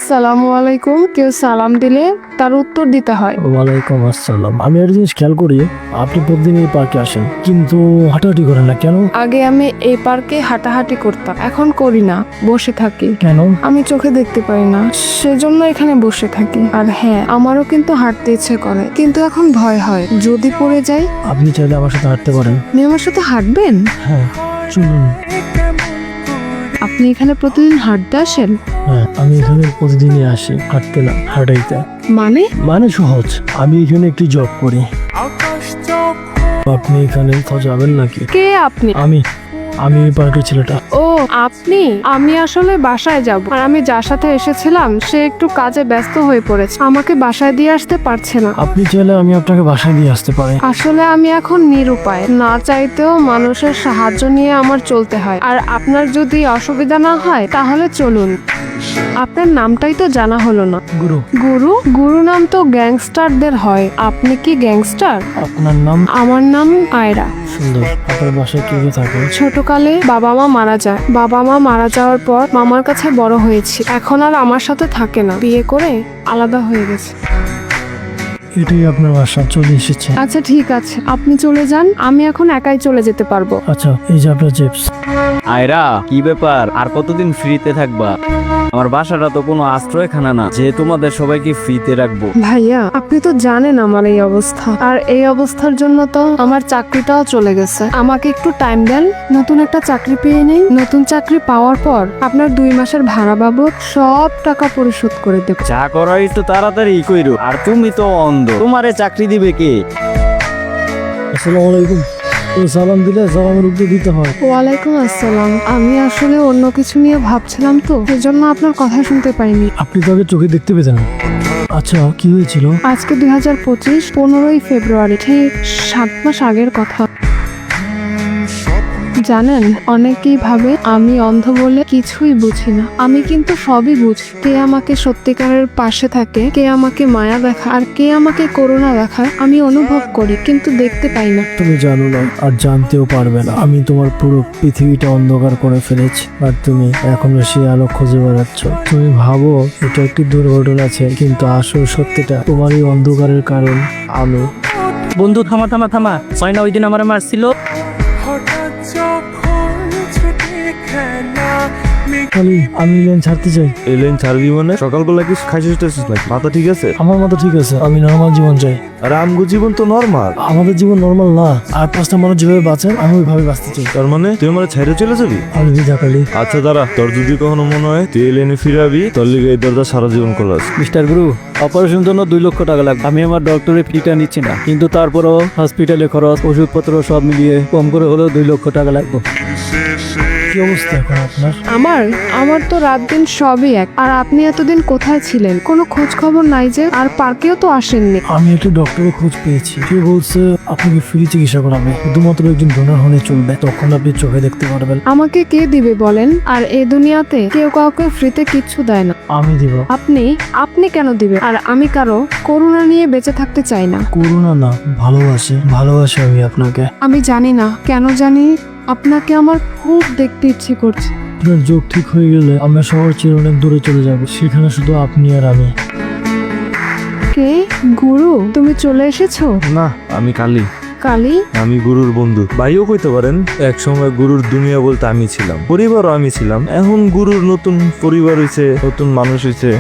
আসসালামু আলাইকুম। কেউ সালাম দিলে তার উত্তর দিতে হয়। ওয়ালাইকুম আসসালাম। আমি একটা জিনিস খেয়াল করি, আপনি প্রতিদিন এই পার্কে আসেন কিন্তু হাঁটাহাঁটি করেন না কেন? আগে আমি এই পার্কে হাঁটাহাঁটি করতাম, এখন করি না, বসে থাকি। কেন? আমি চোখে দেখতে পাই না, সেজন্য এখানে বসে থাকি। আর হ্যাঁ, আমারও কিন্তু হাঁটতে ইচ্ছে করে, কিন্তু এখন ভয় হয় যদি পড়ে যাই। আপনি চাইলে আমার সাথে হাঁটতে পারেন। আপনি আমার সাথে হাঁটবেন? হ্যাঁ, চলুন। আপনি এখানে প্রতিদিন হাঁটতে আসেন? হ্যাঁ, আমি এখানে প্রতিদিনই আসি, হাঁটতে না হাঁটাইতে। মানে সহজ, আমি এখানে একটি জব করি। আপনি এখানে তো যাবেন নাকি? কে আপনি? আমি এই পার্কের ছেলেটা। ও আপনি? আমি আসলে বাসায় যাব, আর আমি যার সাথে এসেছিলাম সে একটু কাজে ব্যস্ত হয়ে পড়েছে, আমাকে বাসায় দিয়ে আসতে পারছে না। আপনি চাইলে আমি আপনাকে বাসায় দিয়ে আসতে পারি। আসলে আমি এখন নিরুপায়, না চাইতেও মানুষের সাহায্য নিয়ে আমার চলতে হয়। আর আপনার যদি অসুবিধা না হয় তাহলে চলুন। আপনার নামটাই তো জানা হলো না। গুরু। গুরু নাম তো গ্যাংস্টারদের হয়, আপনি কি গ্যাংস্টার? আপনার নাম? আমার নাম আয়রা। সুন্দর। আপনার বাসায় কে কে থাকে? ছোটকালে বাবা মা মারা যায়, বাবা মা মারা যাওয়ার পর মামার কাছে বড় হয়েছি, এখন আর আমার সাথে থাকে না, বিয়ে করে আলাদা হয়ে গেছে। এটাই আপনার বাসা, চলে এসেছে। আচ্ছা ঠিক আছে, আপনি চলে যান, আমি এখন একাই চলে যেতে পারবো। আচ্ছা, এই যে আপনার চিপস। আয়রা, কি ব্যাপার? আর কতদিন ফ্রিতে থাকবা? আমার বাসাটা তো কোনো আশ্রয়খানা না যে তোমাদের সবাইকে ফ্রিতে রাখবো। ভাইয়া, আপনি তো জানেন আমার এই অবস্থা, আর এই অবস্থার জন্য তো আমার চাকরিটাও চলে গেছে। আমাকে একটু টাইম দেন, নতুন একটা চাকরি পেয়ে নেই। নতুন চাকরি পাওয়ার পর আপনার 2 মাসের ভাড়া বাবদ সব টাকা পরিশোধ করে দেব। যা করো একটু তাড়াতাড়ি কইরো। আর তুমি তো অন্ধ, তোমারে চাকরি দিবে কে? আসসালামু আলাইকুম। সালাম দিলে সালামের উত্তর দিতে হয়। ওয়ালাইকুম আসসালাম। আমি আসলে অন্য কিছু নিয়ে ভাবছিলাম তো, সেজন্য আপনার কথা শুনতে পাইনি। আপনি তো আগে চোখে দেখতে পেতেন। আচ্ছা, কি হয়েছিল? আজকে 2025 15ই ফেব্রুয়ারি, ঠিক 7 মাস আগের কথা। জানেন, অনেকেই ভাবে আমি অন্ধ বলে কিছুই বুঝি না, আমি কিন্তু সবই বুঝি। কে আমাকে সত্যিকারের পাশে থাকে, কে আমাকে মায়া দেখায়, আর কে আমাকে করুণা দেখায় আমি অনুভব করি, কিন্তু দেখতে পাই না। তুমি জানো না, আর জানতেও পারবে না। আমি তোমার পুরো পৃথিবীটা অন্ধকার করে ফেলেছি, আর তুমি এখনো সেই আলো খুঁজে বেড়াচ্ছ। তুমি ভাবো এটা একটি দুর্ঘটনা আছে, কিন্তু আসল সত্যিটা তোমার এই অন্ধকারের কারণ আমি। বন্ধু থামা থামা থামা, সয়না ওই দিন আমারে মারছিল। আমি লেন ছাড়তে চাই। এই লাইন ছাড়বি মানে? সকালবেলা কি খাইছিস টাইছিস নাকি? মাথা ঠিক আছে? আমার মতো ঠিক আছে, আমি নর্মাল জীবন চাই। আর আমগো জীবন তো নর্মাল। আমাদের জীবন নর্মাল না, আর 5টা মানুষ যেভাবে বাঁচে আমি ওইভাবে বাঁচতে চাই। তার মানে তুই আমার ছাইরে চলে যাবি? আমি জাকালি। আচ্ছা দাঁড়া, তোর যদি কখনো মনে হয় তুই এই লাইনে ফিরাবি, তোর লিগে এই দরজা সারা জীবন খোলাস। মিস্টার গুরু, অপারেশনের জন্য 2 লক্ষ টাকা লাগবে। আমি আমার ডক্টরের ফিটা নিচ্ছি না, কিন্তু তারপরও হসপিটালে খরচ, ওষুধপত্র সব মিলিয়ে কম করে হলেও 2 লক্ষ টাকা লাগবে। কি অবস্থা এখন আপনার? আমার তো রাত দিন সবই এক। আর আপনি এতদিন কোথায় ছিলেন? কোনো খোঁজ খবর নাই যে, আর পার্কেও তো আসেননি। আমি একটা ডক্টরের খোঁজ পেয়েছি, সে বলছে আপনাকে ফ্রি চিকিৎসা করাবে, শুধুমাত্র একজন ডোনার হলে চলবে, তখন আপনি চোখে দেখতে পারবেন। আমাকে কে দিবে বলেন? আর এই দুনিয়াতে কেউ কাউকে ফ্রিতে কিচ্ছু দেয় না। আমি দিব। আপনি কেন দিবেন? আর আমি কারো করুণা নিয়ে বেঁচে থাকতে চাই না। করোনা না, ভালোবাসি আমি আপনাকে। আমি জানি না কেন জানি আপনাকে আমার খুব দেখতে ইচ্ছে করছে। আপনার যোগ ঠিক হয়ে গেলে আমরা শহর ছেড়ে অনেক দূরে চলে যাব, সেখানে শুধু আপনি আর আমি। কে? গুরু, তুমি চলে এসেছো? না, আমি কালী। কালী? আমি গুরুর বন্ধু, ভাইও কইতে পারেন। এক সময় গুরুর দুনিয়া বলতে আমি ছিলাম, পরিবারও আমি ছিলাম। এখন গুরুর নতুন পরিবার হইছে, নতুন মানুষ হইছে।